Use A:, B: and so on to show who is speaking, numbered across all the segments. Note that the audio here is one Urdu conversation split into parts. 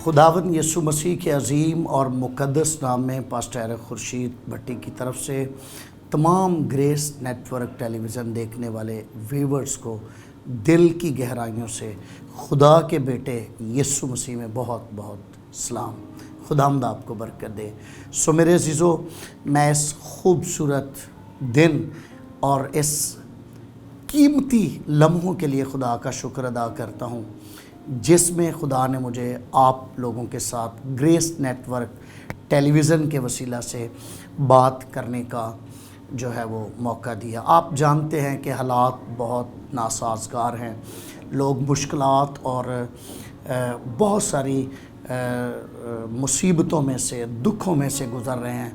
A: خداوند یسوع مسیح کے عظیم اور مقدس نام میں پاسٹر خورشید بھٹی کی طرف سے تمام گریس نیٹ ورک ٹیلی ویژن دیکھنے والے ویورز کو دل کی گہرائیوں سے خدا کے بیٹے یسوع مسیح میں بہت بہت سلام۔ خداوند آپ کو برکت دے۔ سو میرے عزیزو، میں اس خوبصورت دن اور اس قیمتی لمحوں کے لیے خدا کا شکر ادا کرتا ہوں جس میں خدا نے مجھے آپ لوگوں کے ساتھ گریس نیٹ ورک ٹیلی ویژن کے وسیلہ سے بات کرنے کا جو ہے وہ موقع دیا۔ آپ جانتے ہیں کہ حالات بہت ناسازگار ہیں، لوگ مشکلات اور بہت ساری مصیبتوں میں سے، دکھوں میں سے گزر رہے ہیں،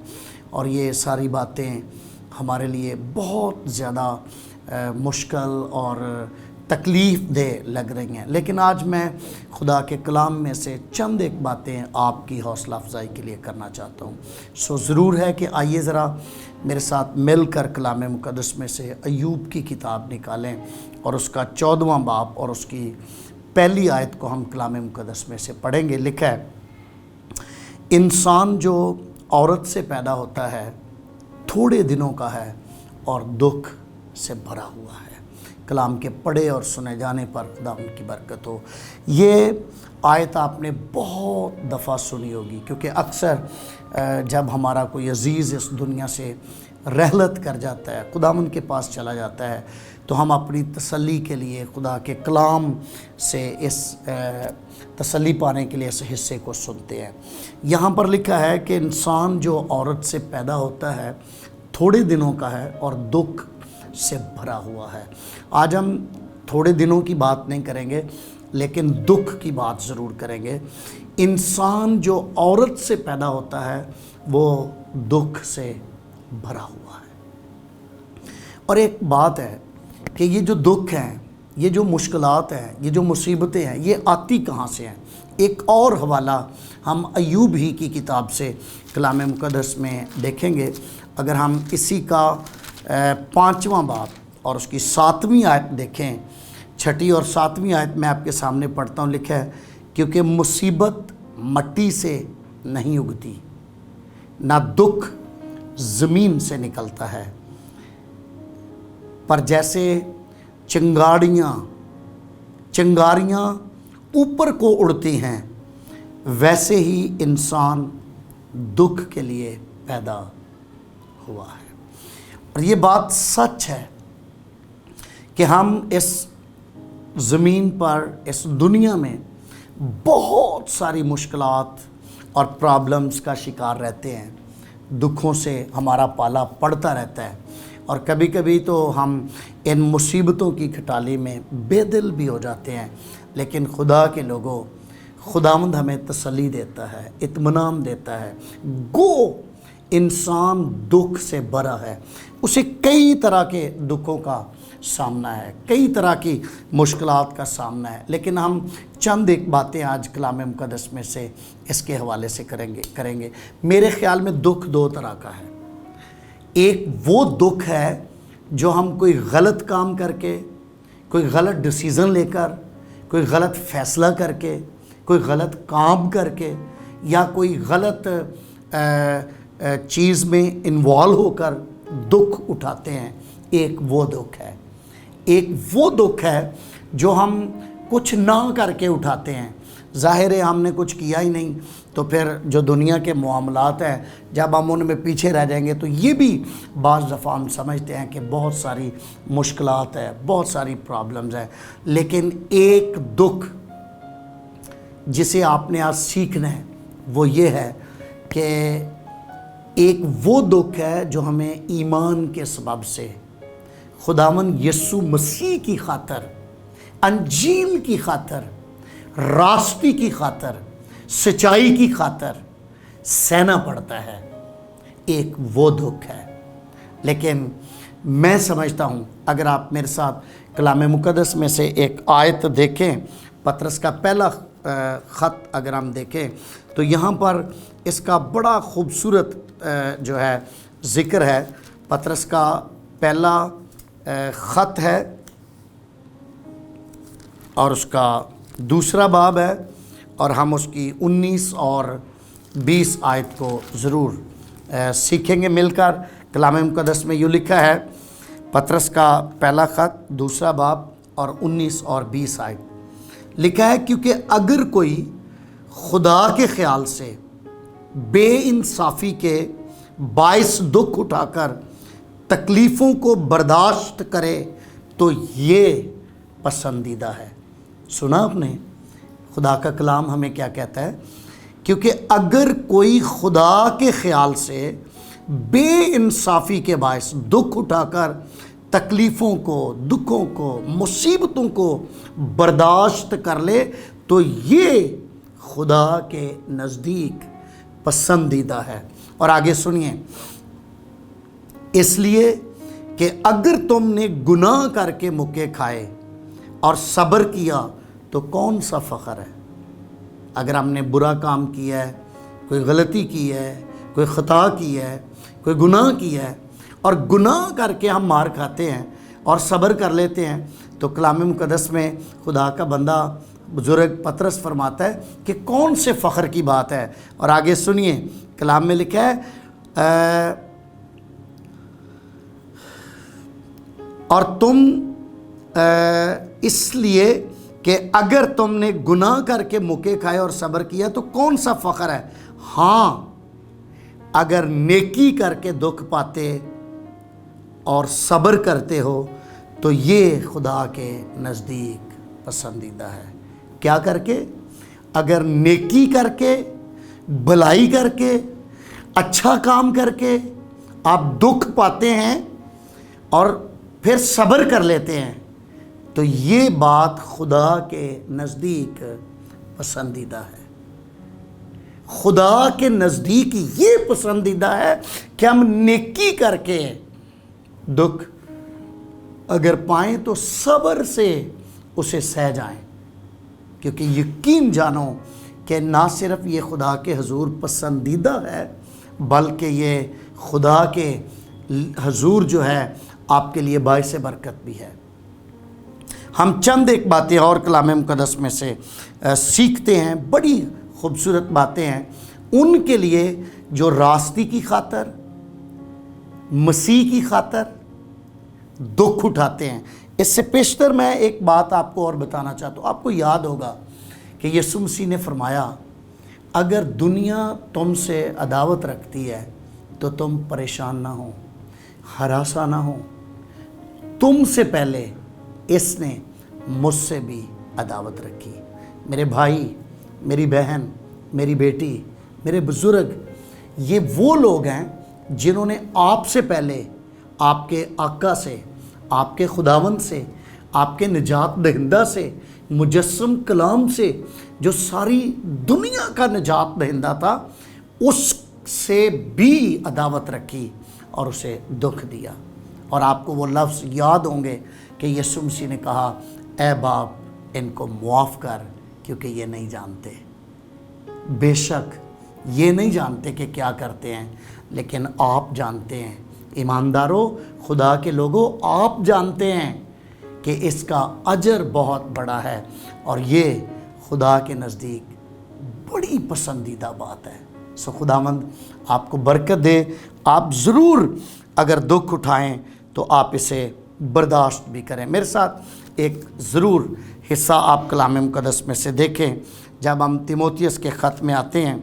A: اور یہ ساری باتیں ہمارے لیے بہت زیادہ مشکل اور تکلیف دہ لگ رہی ہیں۔ لیکن آج میں خدا کے کلام میں سے چند ایک باتیں آپ کی حوصلہ افزائی کے لیے کرنا چاہتا ہوں۔ سو ضرور ہے کہ آئیے ذرا میرے ساتھ مل کر کلام مقدس میں سے ایوب کی کتاب نکالیں اور اس کا 14واں باب اور اس کی پہلی آیت کو ہم کلام مقدس میں سے پڑھیں گے۔ لکھا ہے، انسان جو عورت سے پیدا ہوتا ہے تھوڑے دنوں کا ہے اور دکھ سے بھرا ہوا ہے۔ کلام کے پڑھے اور سنے جانے پر خدا ان کی برکت ہو۔ یہ آیت آپ نے بہت دفعہ سنی ہوگی، کیونکہ اکثر جب ہمارا کوئی عزیز اس دنیا سے رحلت کر جاتا ہے، خدا ان کے پاس چلا جاتا ہے، تو ہم اپنی تسلی کے لیے خدا کے کلام سے اس تسلی پانے کے لیے اس حصے کو سنتے ہیں۔ یہاں پر لکھا ہے کہ انسان جو عورت سے پیدا ہوتا ہے تھوڑے دنوں کا ہے اور دکھ سے بھرا ہوا ہے۔ آج ہم تھوڑے دنوں کی بات نہیں کریں گے، لیکن دکھ کی بات ضرور کریں گے۔ انسان جو عورت سے پیدا ہوتا ہے وہ دکھ سے بھرا ہوا ہے۔ اور ایک بات ہے کہ یہ جو دکھ ہیں، یہ جو مشکلات ہیں، یہ جو مصیبتیں ہیں، یہ آتی کہاں سے ہیں؟ ایک اور حوالہ ہم ایوب ہی کی کتاب سے کلام مقدس میں دیکھیں گے۔ اگر ہم اسی کا 5واں باب اور اس کی 7ویں آیت دیکھیں، 6 اور 7ویں آیت میں آپ کے سامنے پڑھتا ہوں۔ لکھا ہے، کیونکہ مصیبت مٹی سے نہیں اگتی، نہ دکھ زمین سے نکلتا ہے، پر جیسے چنگاریاں اوپر کو اڑتی ہیں، ویسے ہی انسان دکھ کے لیے پیدا ہوا ہے۔ اور یہ بات سچ ہے کہ ہم اس زمین پر، اس دنیا میں بہت ساری مشکلات اور پرابلمز کا شکار رہتے ہیں، دکھوں سے ہمارا پالا پڑتا رہتا ہے، اور کبھی کبھی تو ہم ان مصیبتوں کی کھٹالی میں بے دل بھی ہو جاتے ہیں۔ لیکن خدا کے لوگوں، خداوند ہمیں تسلی دیتا ہے، اطمینان دیتا ہے۔ گو انسان دکھ سے بھرا ہے، اسے کئی طرح کے دکھوں کا سامنا ہے، کئی طرح کی مشکلات کا سامنا ہے، لیکن ہم چند ایک باتیں آج کلام مقدس میں سے اس کے حوالے سے کریں گے۔ میرے خیال میں دکھ 2 طرح کا ہے۔ ایک وہ دکھ ہے جو ہم کوئی غلط کام کر کے، کوئی غلط ڈیسیزن لے کر، کوئی غلط فیصلہ کر کے، کوئی غلط کام کر کے، یا کوئی غلط چیز میں انوالو ہو کر دکھ اٹھاتے ہیں۔ ایک وہ دکھ ہے۔ ایک وہ دکھ ہے جو ہم کچھ نہ کر کے اٹھاتے ہیں۔ ظاہر ہے ہم نے کچھ کیا ہی نہیں، تو پھر جو دنیا کے معاملات ہیں جب ہم ان میں پیچھے رہ جائیں گے تو یہ بھی بعض دفعہ ہم سمجھتے ہیں کہ بہت ساری مشکلات ہیں، بہت ساری پرابلمز ہیں۔ لیکن ایک دکھ جسے آپ نے آج سیکھنا ہے وہ یہ ہے کہ ایک وہ دکھ ہے جو ہمیں ایمان کے سبب سے خداوند یسوع مسیح کی خاطر، انجیل کی خاطر، راستی کی خاطر، سچائی کی خاطر سہنا پڑتا ہے۔ ایک وہ دکھ ہے۔ لیکن میں سمجھتا ہوں اگر آپ میرے ساتھ کلام مقدس میں سے ایک آیت دیکھیں، پطرس کا پہلا خط اگر ہم دیکھیں تو یہاں پر اس کا بڑا خوبصورت جو ہے ذکر ہے۔ پطرس کا پہلا خط ہے اور اس کا 2 باب ہے اور ہم اس کی 19 اور 20 آیت کو ضرور سیکھیں گے مل کر۔ کلام مقدس میں یوں لکھا ہے، پطرس کا پہلا خط 2 باب اور 19 اور 20 آیت لکھا ہے، کیونکہ اگر کوئی خدا کے خیال سے بے انصافی کے باعث دکھ اٹھا کر تکلیفوں کو برداشت کرے تو یہ پسندیدہ ہے۔ سنا آپ نے خدا کا کلام ہمیں کیا کہتا ہے؟ کیونکہ اگر کوئی خدا کے خیال سے بے انصافی کے باعث دکھ اٹھا کر تکلیفوں کو، دکھوں کو، مصیبتوں کو برداشت کر لے تو یہ خدا کے نزدیک پسندیدہ ہے۔ اور آگے سنیے، اس لیے کہ اگر تم نے گناہ کر کے مکے کھائے اور صبر کیا تو کون سا فخر ہے؟ اگر ہم نے برا کام کیا ہے، کوئی غلطی کی ہے، کوئی خطا کی ہے، کوئی گناہ کیا ہے، اور گناہ کر کے ہم مار کھاتے ہیں اور صبر کر لیتے ہیں، تو کلام مقدس میں خدا کا بندہ بزرگ پطرس فرماتا ہے کہ کون سے فخر کی بات ہے۔ اور آگے سنیے، کلام میں لکھا ہے، اور تم اس لیے کہ اگر تم نے گناہ کر کے مکے کھائے اور صبر کیا تو کون سا فخر ہے؟ ہاں، اگر نیکی کر کے دکھ پاتے اور صبر کرتے ہو تو یہ خدا کے نزدیک پسندیدہ ہے۔ کیا کر کے؟ اگر نیکی کر کے، بھلائی کر کے، اچھا کام کر کے آپ دکھ پاتے ہیں اور پھر صبر کر لیتے ہیں تو یہ بات خدا کے نزدیک پسندیدہ ہے۔ خدا کے نزدیک یہ پسندیدہ ہے کہ ہم نیکی کر کے دکھ اگر پائیں تو صبر سے اسے سہ جائیں، کیونکہ یقین جانو کہ نہ صرف یہ خدا کے حضور پسندیدہ ہے بلکہ یہ خدا کے حضور جو ہے آپ کے لیے باعث برکت بھی ہے۔ ہم چند ایک باتیں اور کلام مقدس میں سے سیکھتے ہیں، بڑی خوبصورت باتیں ہیں ان کے لیے جو راستی کی خاطر، مسیح کی خاطر دکھ اٹھاتے ہیں۔ اس سے پیشتر میں ایک بات آپ کو اور بتانا چاہتا ہوں۔ آپ کو یاد ہوگا کہ یسوع مسیح نے فرمایا، اگر دنیا تم سے عداوت رکھتی ہے تو تم پریشان نہ ہو، ہراساں نہ ہو، تم سے پہلے اس نے مجھ سے بھی عداوت رکھی۔ میرے بھائی، میری بہن، میری بیٹی، میرے بزرگ، یہ وہ لوگ ہیں جنہوں نے آپ سے پہلے آپ کے آقا سے، آپ کے خداوند سے، آپ کے نجات دہندہ سے، مجسم کلام سے، جو ساری دنیا کا نجات دہندہ تھا، اس سے بھی عداوت رکھی اور اسے دکھ دیا۔ اور آپ کو وہ لفظ یاد ہوں گے کہ یسوع مسیح نے کہا، اے باپ ان کو معاف کر کیونکہ یہ نہیں جانتے۔ بے شک یہ نہیں جانتے کہ کیا کرتے ہیں، لیکن آپ جانتے ہیں۔ ایمانداروں، خدا کے لوگوں، آپ جانتے ہیں کہ اس کا اجر بہت بڑا ہے اور یہ خدا کے نزدیک بڑی پسندیدہ بات ہے۔ سو خداوند آپ کو برکت دے۔ آپ ضرور اگر دکھ اٹھائیں تو آپ اسے برداشت بھی کریں۔ میرے ساتھ ایک ضرور حصہ آپ کلام مقدس میں سے دیکھیں۔ جب ہم تیموتھیوس کے خط میں آتے ہیں،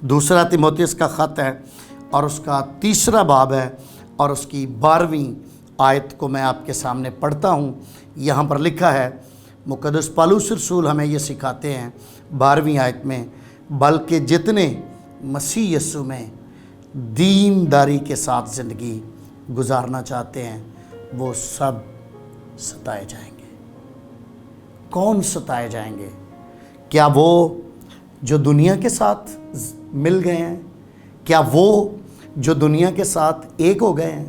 A: 2 تیموتھیوس کا خط ہے اور اس کا 3 باب ہے اور اس کی 12ویں آیت کو میں آپ کے سامنے پڑھتا ہوں۔ یہاں پر لکھا ہے، مقدس پالوس رسول ہمیں یہ سکھاتے ہیں 12ویں آیت میں، بلکہ جتنے مسیح یسوع میں دینداری کے ساتھ زندگی گزارنا چاہتے ہیں وہ سب ستائے جائیں گے۔ کون ستائے جائیں گے؟ کیا وہ جو دنیا کے ساتھ مل گئے ہیں؟ کیا وہ جو دنیا کے ساتھ ایک ہو گئے ہیں؟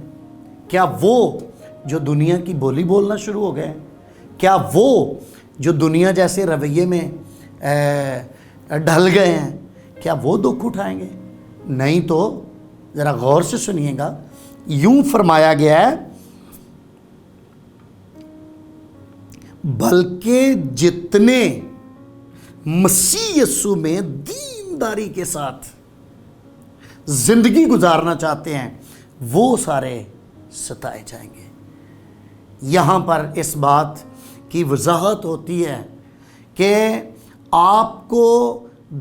A: کیا وہ جو دنیا کی بولی بولنا شروع ہو گئے ہیں؟ کیا وہ جو دنیا جیسے رویے میں ڈھل گئے ہیں، کیا وہ دکھ اٹھائیں گے؟ نہیں تو ذرا غور سے سنیے گا، یوں فرمایا گیا ہے، بلکہ جتنے مسیح یسوع میں دینداری کے ساتھ زندگی گزارنا چاہتے ہیں وہ سارے ستائے جائیں گے۔ یہاں پر اس بات کی وضاحت ہوتی ہے کہ آپ کو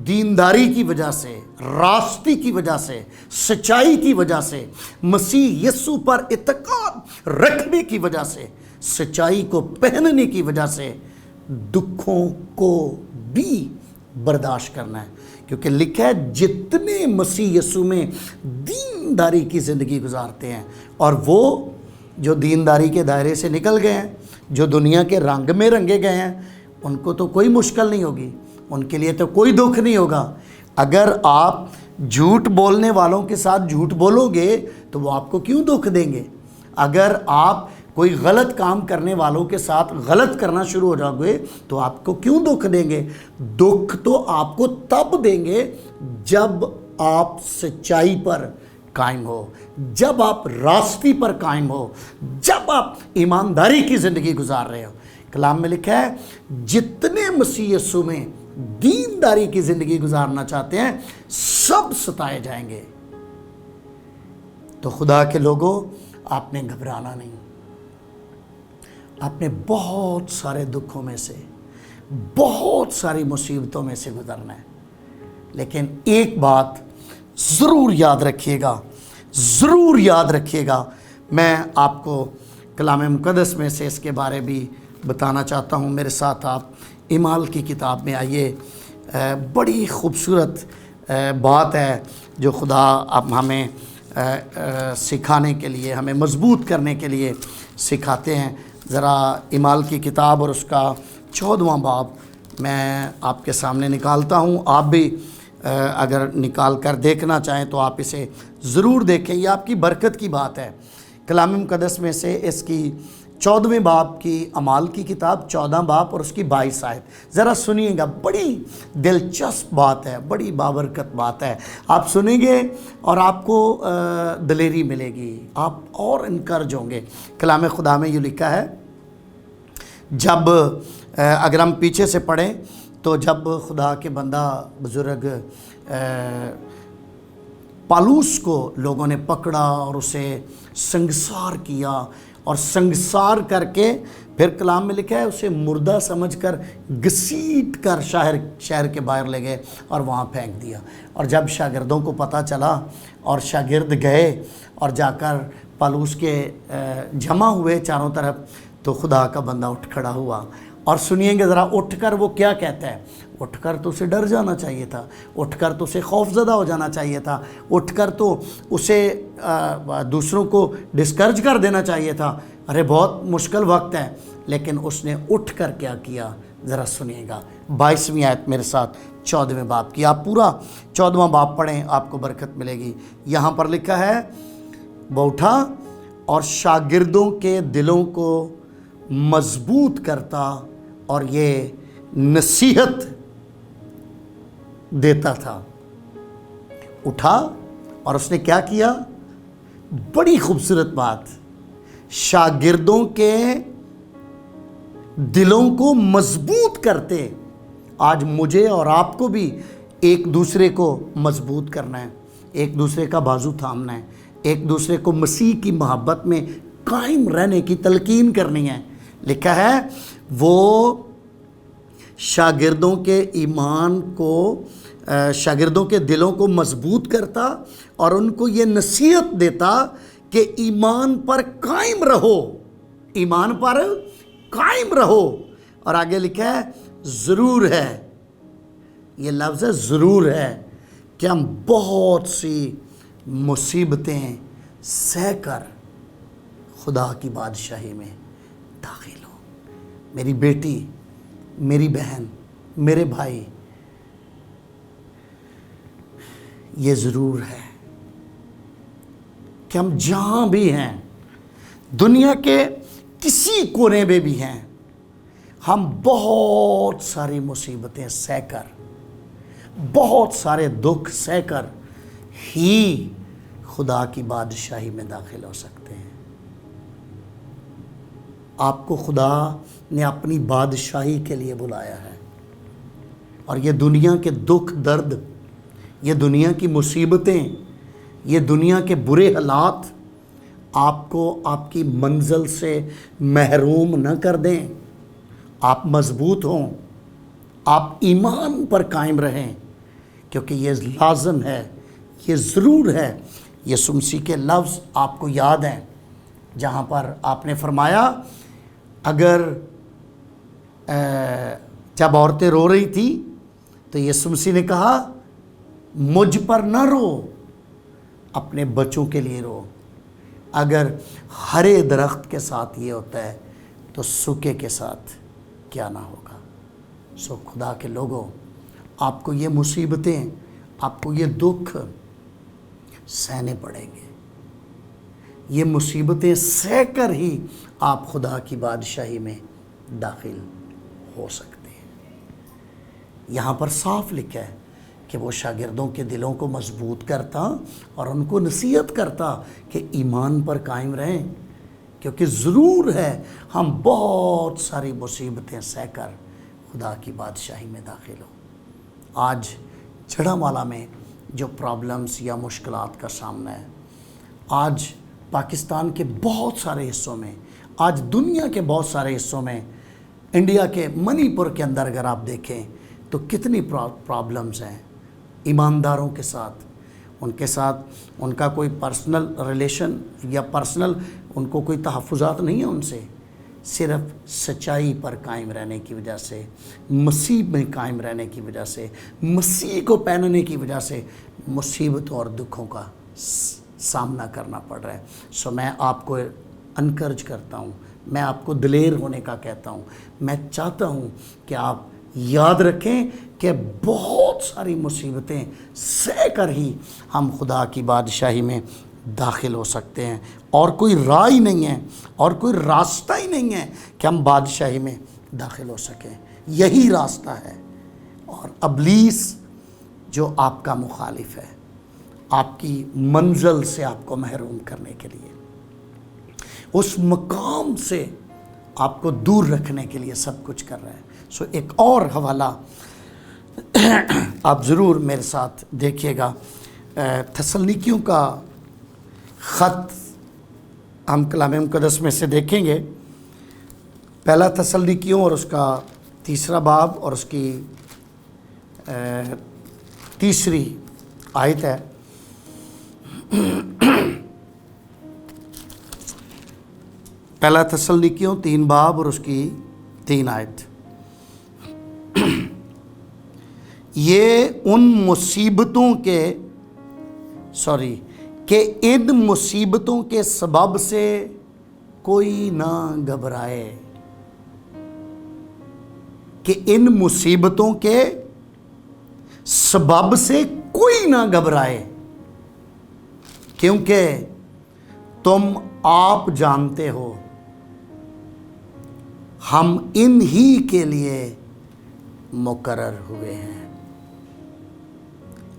A: دینداری کی وجہ سے، راستی کی وجہ سے، سچائی کی وجہ سے، مسیح یسوع پر اعتقاد رکھنے کی وجہ سے، سچائی کو پہننے کی وجہ سے دکھوں کو بھی برداشت کرنا ہے، کیونکہ لکھا ہے جتنے مسیح یسوع میں دینداری کی زندگی گزارتے ہیں، اور وہ جو دینداری کے دائرے سے نکل گئے ہیں، جو دنیا کے رنگ میں رنگے گئے ہیں، ان کو تو کوئی مشکل نہیں ہوگی، ان کے لیے تو کوئی دکھ نہیں ہوگا۔ اگر آپ جھوٹ بولنے والوں کے ساتھ جھوٹ بولو گے تو وہ آپ کو کیوں دکھ دیں گے؟ اگر آپ کوئی غلط کام کرنے والوں کے ساتھ غلط کرنا شروع ہو جاؤ گے تو آپ کو کیوں دکھ دیں گے؟ دکھ تو آپ کو تب دیں گے جب آپ سچائی پر قائم ہو، جب آپ راستی پر قائم ہو، جب آپ ایمانداری کی زندگی گزار رہے ہو۔ کلام میں لکھا ہے جتنے مسیح یسوع میں دینداری کی زندگی گزارنا چاہتے ہیں سب ستائے جائیں گے۔ تو خدا کے لوگوں، آپ نے گھبرانا نہیں، آپ نے بہت سارے دکھوں میں سے، بہت ساری مصیبتوں میں سے گزرنا ہے، لیکن ایک بات ضرور یاد رکھیے گا، ضرور یاد رکھیے گا، میں آپ کو کلام مقدس میں سے اس کے بارے بھی بتانا چاہتا ہوں۔ میرے ساتھ آپ اعمال کی کتاب میں آئیے۔ بڑی خوبصورت بات ہے جو خدا اب ہمیں سکھانے کے لیے، ہمیں مضبوط کرنے کے لیے سکھاتے ہیں۔ ذرا اعمال کی کتاب اور اس کا 14واں باب میں آپ کے سامنے نکالتا ہوں۔ آپ بھی اگر نکال کر دیکھنا چاہیں تو آپ اسے ضرور دیکھیں، یہ آپ کی برکت کی بات ہے۔ کلام مقدس میں سے اس کی 14ویں باب کی، اعمال کی کتاب 14 باب اور اس کی 22 آیت ذرا سنیے گا۔ بڑی دلچسپ بات ہے، بڑی بابرکت بات ہے۔ آپ سنیں گے اور آپ کو دلیری ملے گی، آپ اور انکرج ہوں گے۔ کلام خدا میں یہ لکھا ہے، جب اگر ہم پیچھے سے پڑھیں تو جب خدا کے بندہ بزرگ پالوس کو لوگوں نے پکڑا اور اسے سنگسار کیا، اور سنگسار کر کے پھر کلام میں لکھا ہے اسے مردہ سمجھ کر گھسیٹ کر شہر کے باہر لے گئے اور وہاں پھینک دیا۔ اور جب شاگردوں کو پتہ چلا اور شاگرد گئے اور جا کر پالوس کے جمع ہوئے چاروں طرف، تو خدا کا بندہ اٹھ کھڑا ہوا۔ اور سنیے گے ذرا اٹھ کر وہ کیا کہتا ہے۔ اٹھ کر تو اسے ڈر جانا چاہیے تھا، اٹھ کر تو اسے خوف زدہ ہو جانا چاہیے تھا، اٹھ کر تو اسے دوسروں کو ڈسکرج کر دینا چاہیے تھا، ارے بہت مشکل وقت ہے، لیکن اس نے اٹھ کر کیا کیا، ذرا سنیے گا۔ 22ویں آیت میرے ساتھ 14ویں باب کی، آپ پورا 14واں باب پڑھیں، آپ کو برکت ملے گی۔ یہاں پر لکھا ہے، وہ اٹھا اور شاگردوں کے دلوں کو مضبوط کرتا اور یہ نصیحت دیتا تھا۔ اٹھا اور اس نے کیا کیا؟ بڑی خوبصورت بات، شاگردوں کے دلوں کو مضبوط کرتے۔ آج مجھے اور آپ کو بھی ایک دوسرے کو مضبوط کرنا ہے، ایک دوسرے کا بازو تھامنا ہے، ایک دوسرے کو مسیح کی محبت میں قائم رہنے کی تلقین کرنی ہے۔ لکھا ہے وہ شاگردوں کے ایمان کو، شاگردوں کے دلوں کو مضبوط کرتا اور ان کو یہ نصیحت دیتا کہ ایمان پر قائم رہو، ایمان پر قائم رہو۔ اور آگے لکھا ہے ضرور ہے، یہ لفظ ہے ضرور ہے، کہ ہم بہت سی مصیبتیں سہ کر خدا کی بادشاہی میں داخل ہوں۔ میری بیٹی، میری بہن، میرے بھائی، یہ ضرور ہے کہ ہم جہاں بھی ہیں، دنیا کے کسی کونے میں بھی ہیں، ہم بہت ساری مصیبتیں سہ کر، بہت سارے دکھ سہ کر ہی خدا کی بادشاہی میں داخل ہو سکتے ہیں۔ آپ کو خدا نے اپنی بادشاہی کے لیے بلایا ہے، اور یہ دنیا کے دکھ درد، یہ دنیا کی مصیبتیں، یہ دنیا کے برے حالات آپ کو آپ کی منزل سے محروم نہ کر دیں۔ آپ مضبوط ہوں، آپ ایمان پر قائم رہیں، کیونکہ یہ لازم ہے، یہ ضرور ہے۔ یسوع مسیح کے لفظ آپ کو یاد ہیں جہاں پر آپ نے فرمایا، اگر جب عورتیں رو رہی تھی تو یسوع مسیح نے کہا مجھ پر نہ رو، اپنے بچوں کے لیے رو۔ اگر ہرے درخت کے ساتھ یہ ہوتا ہے تو سوکھے کے ساتھ کیا نہ ہوگا۔ سو خدا کے لوگوں، آپ کو یہ مصیبتیں، آپ کو یہ دکھ سہنے پڑیں گے۔ یہ مصیبتیں سہ کر ہی آپ خدا کی بادشاہی میں داخل ہو سکتے ہیں۔ یہاں پر صاف لکھا ہے کہ وہ شاگردوں کے دلوں کو مضبوط کرتا اور ان کو نصیحت کرتا کہ ایمان پر قائم رہیں، کیونکہ ضرور ہے ہم بہت ساری مصیبتیں سہ کر خدا کی بادشاہی میں داخل ہوں۔ آج جڑا والا میں جو پرابلمز یا مشکلات کا سامنا ہے، آج پاکستان کے بہت سارے حصوں میں، آج دنیا کے بہت سارے حصوں میں، انڈیا کے منی پور کے اندر اگر آپ دیکھیں تو کتنی پرابلمز ہیں ایمانداروں کے ساتھ۔ ان کے ساتھ ان کا کوئی پرسنل ریلیشن یا پرسنل ان کو کوئی تحفظات نہیں ہے ان سے، صرف سچائی پر قائم رہنے کی وجہ سے، مسیح میں قائم رہنے کی وجہ سے، مسیح کو پہننے کی وجہ سے مصیبتوں اور دکھوں کا سامنا کرنا پڑ رہا ہے۔ سو میں آپ کو انکرج کرتا ہوں، میں آپ کو دلیر ہونے کا کہتا ہوں۔ میں چاہتا ہوں کہ آپ یاد رکھیں کہ بہت ساری مصیبتیں سہ کر ہی ہم خدا کی بادشاہی میں داخل ہو سکتے ہیں، اور کوئی راہ ہی نہیں ہے، اور کوئی راستہ ہی نہیں ہے کہ ہم بادشاہی میں داخل ہو سکیں۔ یہی راستہ ہے، اور ابلیس جو آپ کا مخالف ہے، آپ کی منزل سے آپ کو محروم کرنے کے لیے، اس مقام سے آپ کو دور رکھنے کے لیے سب کچھ کر رہا ہے۔ سو ایک اور حوالہ آپ ضرور میرے ساتھ دیکھیے گا، تسلنیکیوں کا خط ہم کلام مقدس میں سے دیکھیں گے۔ پہلا تسلنیکیوں اور اس کا 3 باب اور اس کی 3 آیت ہے۔ پہلا تسلنیکیوں 3 باب اور اس کی 3 آیت۔ یہ ان مصیبتوں کے کہ ان مصیبتوں کے سبب سے کوئی نہ گھبرائے، کہ ان مصیبتوں کے سبب سے کوئی نہ گھبرائے، کیونکہ تم آپ جانتے ہو ہم ان ہی کے لیے مقرر ہوئے ہیں۔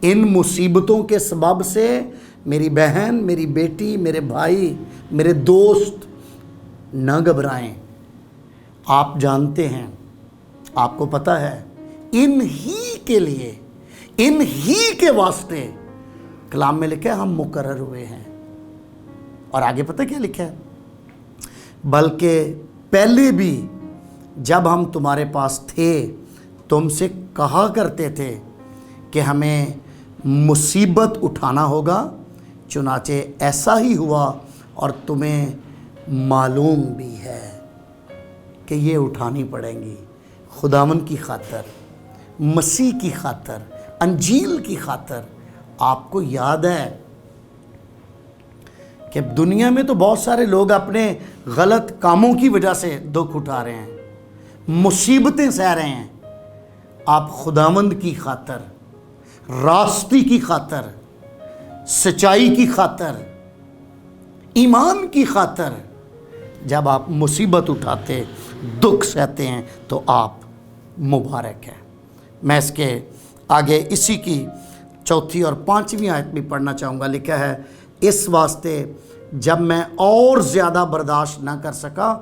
A: ان مصیبتوں کے سبب سے میری بہن، میری بیٹی، میرے بھائی، میرے دوست نہ گھبرائیں۔ آپ جانتے ہیں، آپ کو پتہ ہے، ان ہی کے لیے، ان ہی کے واسطے کلام میں لکھا ہے ہم مقرر ہوئے ہیں۔ اور آگے پتہ کیا لکھا ہے؟ بلکہ پہلے بھی جب ہم تمہارے پاس تھے تم سے کہا کرتے تھے کہ ہمیں مصیبت اٹھانا ہوگا، چنانچہ ایسا ہی ہوا، اور تمہیں معلوم بھی ہے کہ یہ اٹھانی پڑیں گی، خداوند کی خاطر، مسیح کی خاطر، انجیل کی خاطر۔ آپ کو یاد ہے کہ دنیا میں تو بہت سارے لوگ اپنے غلط کاموں کی وجہ سے دکھ اٹھا رہے ہیں، مصیبتیں سہ رہے ہیں۔ آپ خداوند کی خاطر، راستی کی خاطر، سچائی کی خاطر، ایمان کی خاطر جب آپ مصیبت اٹھاتے، دکھ سہتے ہیں، تو آپ مبارک ہیں۔ میں اس کے آگے اسی کی 4 اور 5 آیت بھی پڑھنا چاہوں گا۔ لکھا ہے، اس واسطے جب میں اور زیادہ برداشت نہ کر سکا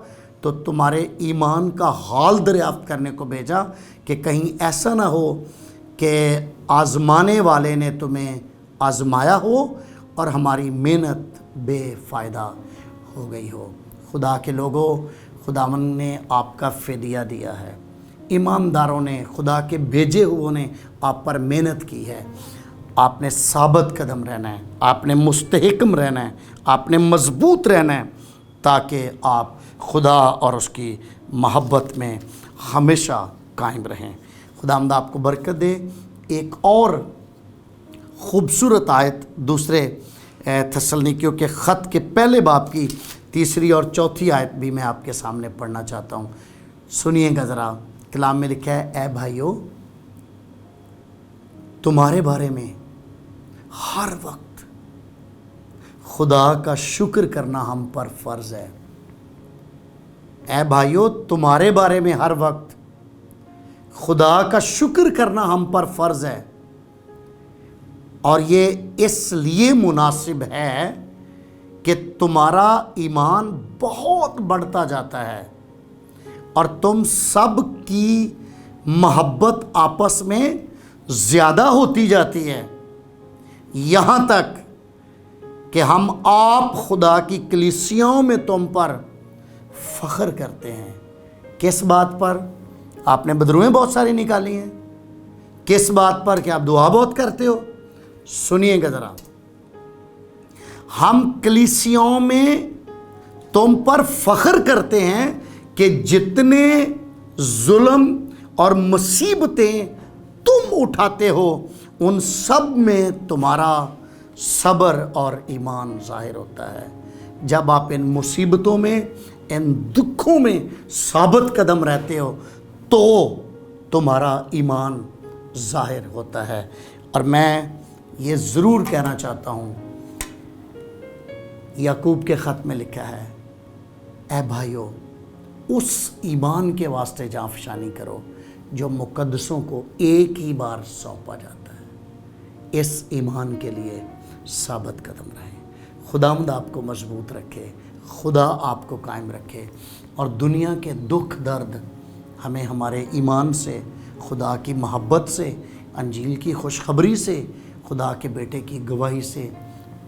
A: تو تمہارے ایمان کا حال دریافت کرنے کو بھیجا کہ کہ کہیں ایسا نہ ہو کہ آزمانے والے نے تمہیں آزمایا ہو اور ہماری محنت بے فائدہ ہو گئی ہو۔ خدا کے لوگوں، خداوند نے آپ کا فدیہ دیا ہے، ایمانداروں نے، خدا کے بھیجے ہوئوں نے آپ پر محنت کی ہے۔ آپ نے ثابت قدم رہنا ہے، آپ نے مستحکم رہنا ہے، آپ نے مضبوط رہنا ہے، تاکہ آپ خدا اور اس کی محبت میں ہمیشہ قائم رہیں۔ خداوند آپ کو برکت دے۔ ایک اور خوبصورت آیت دوسرے تسلنیکیوں کے خط کے پہلے باب کی 3 اور 4 آیت بھی میں آپ کے سامنے پڑھنا چاہتا ہوں، سنیے گا ذرا۔ کلام میں لکھا ہے، اے بھائیو، تمہارے بارے میں ہر وقت خدا کا شکر کرنا ہم پر فرض ہے۔ اے بھائیو، تمہارے بارے میں ہر وقت خدا کا شکر کرنا ہم پر فرض ہے، اور یہ اس لیے مناسب ہے کہ تمہارا ایمان بہت بڑھتا جاتا ہے اور تم سب کی محبت آپس میں زیادہ ہوتی جاتی ہے، یہاں تک کہ ہم آپ خدا کی کلیسیاؤں میں تم پر فخر کرتے ہیں۔ کس بات پر؟ آپ نے بدروہیں بہت ساری نکالی ہیں۔ کس بات پر؟ کہ آپ دعا بہت کرتے ہو۔ سنیے گا ذرا، ہم کلیسیاؤں میں تم پر فخر کرتے ہیں کہ جتنے ظلم اور مصیبتیں تم اٹھاتے ہو ان سب میں تمہارا صبر اور ایمان ظاہر ہوتا ہے۔ جب آپ ان مصیبتوں میں، ان دکھوں میں ثابت قدم رہتے ہو تو تمہارا ایمان ظاہر ہوتا ہے۔ اور میں یہ ضرور کہنا چاہتا ہوں، یعقوب کے خط میں لکھا ہے، اے بھائیو، اس ایمان کے واسطے جاں فشانی کرو جو مقدسوں کو ایک ہی بار سونپا جاتا ہے۔ اس ایمان کے لیے ثابت قدم رہیں۔ خداوند آپ کو مضبوط رکھے، خدا آپ کو قائم رکھے، اور دنیا کے دکھ درد ہمیں ہمارے ایمان سے، خدا کی محبت سے، انجیل کی خوشخبری سے، خدا کے بیٹے کی گواہی سے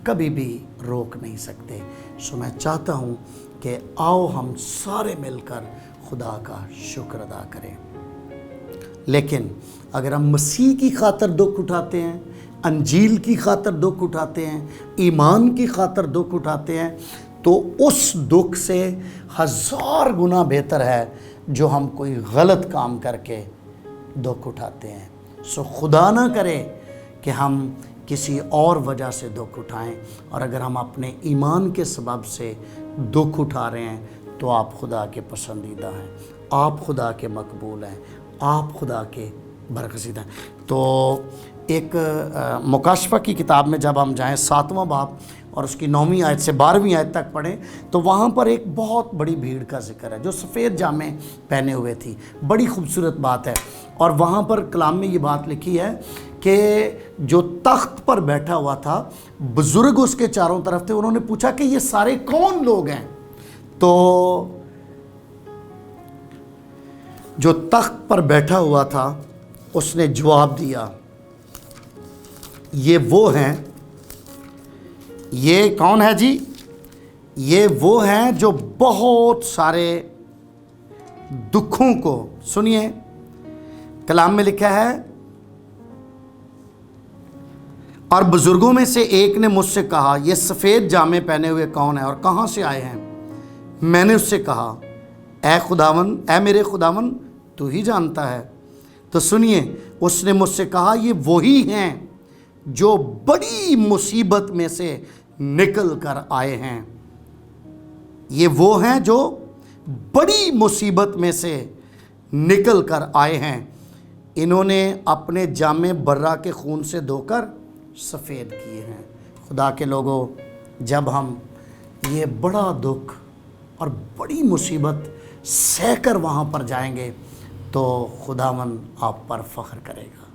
A: کبھی بھی روک نہیں سکتے۔ سو میں چاہتا ہوں کہ آؤ ہم سارے مل کر خدا کا شکر ادا کریں۔ لیکن اگر ہم مسیح کی خاطر دکھ اٹھاتے ہیں، انجیل کی خاطر دکھ اٹھاتے ہیں، ایمان کی خاطر دکھ اٹھاتے ہیں، تو اس دکھ سے 1000 گنا بہتر ہے جو ہم کوئی غلط کام کر کے دکھ اٹھاتے ہیں۔ سو خدا نہ کرے کہ ہم کسی اور وجہ سے دکھ اٹھائیں، اور اگر ہم اپنے ایمان کے سبب سے دکھ اٹھا رہے ہیں تو آپ خدا کے پسندیدہ ہیں، آپ خدا کے مقبول ہیں، آپ خدا کے برگزیدہ ہیں۔ تو ایک مکاشفہ کی کتاب میں جب ہم جائیں 7واں باب اور اس کی 9ویں آیت سے 12ویں آیت تک پڑھیں تو وہاں پر ایک بہت بڑی بھیڑ کا ذکر ہے جو سفید جامے پہنے ہوئے تھی۔ بڑی خوبصورت بات ہے، اور وہاں پر کلام میں یہ بات لکھی ہے کہ جو تخت پر بیٹھا ہوا تھا، بزرگ اس کے چاروں طرف تھے، انہوں نے پوچھا کہ یہ سارے کون لوگ ہیں؟ تو جو تخت پر بیٹھا ہوا تھا اس نے جواب دیا، یہ وہ ہیں، یہ کون ہے جی؟ یہ وہ ہیں جو بہت سارے دکھوں کو، سنیے کلام میں لکھا ہے، اور بزرگوں میں سے ایک نے مجھ سے کہا، یہ سفید جامے پہنے ہوئے کون ہیں اور کہاں سے آئے ہیں؟ میں نے اس سے کہا، اے خداوند، اے میرے خداوند، تو ہی جانتا ہے۔ تو سنیے، اس نے مجھ سے کہا، یہ وہی ہیں جو بڑی مصیبت میں سے نکل کر آئے ہیں۔ یہ وہ ہیں جو بڑی مصیبت میں سے نکل کر آئے ہیں، انہوں نے اپنے جامے برہ کے خون سے دھو کر سفید کیے ہیں۔ خدا کے لوگوں، جب ہم یہ بڑا دکھ اور بڑی مصیبت سہ کر وہاں پر جائیں گے تو خداوند آپ پر فخر کرے گا،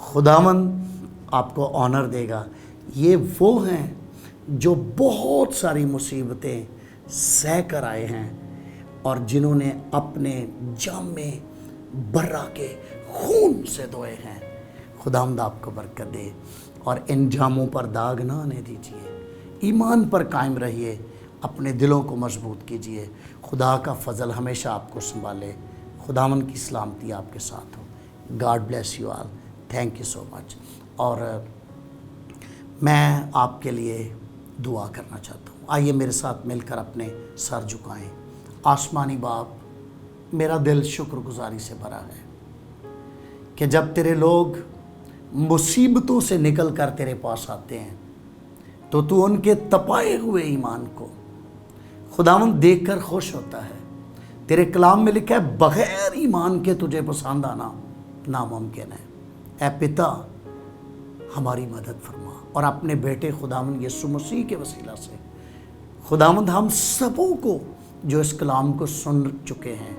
A: خداوند آپ کو آنر دے گا۔ یہ وہ ہیں جو بہت ساری مصیبتیں سہ کر آئے ہیں اور جنہوں نے اپنے جامے برا کے خون سے دھوئے ہیں۔ خداوند آپ کو برکت دے اور ان جاموں پر داغ نہ آنے دیجیے، ایمان پر قائم رہیے، اپنے دلوں کو مضبوط کیجیے۔ خدا کا فضل ہمیشہ آپ کو سنبھالے، خداوند کی سلامتی آپ کے ساتھ ہو۔ God bless you all, thank you so much. اور میں آپ کے لیے دعا کرنا چاہتا ہوں، آئیے میرے ساتھ مل کر اپنے سر جھکائیں۔ آسمانی باپ، میرا دل شکر گزاری سے بھرا ہے کہ جب تیرے لوگ مصیبتوں سے نکل کر تیرے پاس آتے ہیں تو ان کے تپائے ہوئے ایمان کو خداوند دیکھ کر خوش ہوتا ہے۔ تیرے کلام میں لکھا ہے بغیر ایمان کے تجھے پسند آنا ناممکن ہے۔ اے پتا، ہماری مدد فرما اور اپنے بیٹے خداوند یسوع مسیح کے وسیلہ سے خداوند ہم سبوں کو جو اس کلام کو سن چکے ہیں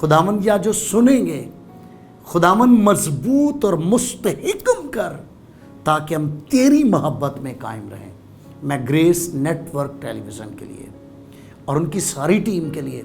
A: خداوند یا جو سنیں گے خداوند مضبوط اور مستحکم کر، تاکہ ہم تیری محبت میں قائم رہیں۔ میں گریس نیٹ ورک ٹیلی ویژن کے لیے اور ان کی ساری ٹیم کے لیے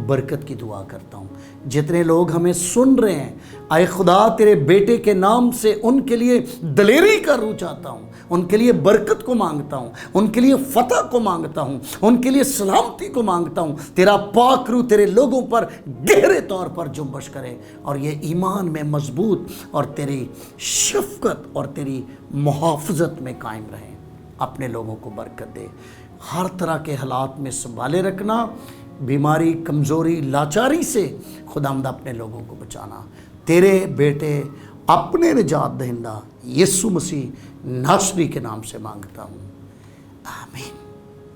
A: برکت کی دعا کرتا ہوں۔ جتنے لوگ ہمیں سن رہے ہیں، اے خدا تیرے بیٹے کے نام سے ان کے لیے دلیری کا روح چاہتا ہوں، ان کے لیے برکت کو مانگتا ہوں، ان کے لیے فتح کو مانگتا ہوں، ان کے لیے سلامتی کو مانگتا ہوں۔ تیرا پاک روح تیرے لوگوں پر گہرے طور پر جنبش کرے اور یہ ایمان میں مضبوط اور تیری شفقت اور تیری محافظت میں قائم رہیں۔ اپنے لوگوں کو برکت دے، ہر طرح کے حالات میں سنبھالے رکھنا، بیماری، کمزوری، لاچاری سے خداوند اپنے لوگوں کو بچانا۔ تیرے بیٹے اپنے نجات دہندہ یسوع مسیح ناصری کے نام سے مانگتا ہوں، آمین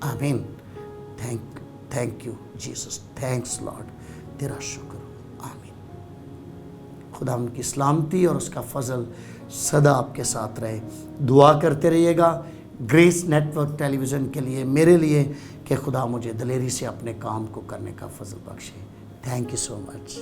A: آمین۔ Thank you Jesus, thanks lord, تیرا شکر، آمین۔ خداوند کی سلامتی اور اس کا فضل سدا آپ کے ساتھ رہے۔ دعا کرتے رہیے گا گریس نیٹ ورک ٹیلی ویژن کے لیے، میرے لیے، کہ خدا مجھے دلیری سے اپنے کام کو کرنے کا فضل بخشے۔ Thank you so much.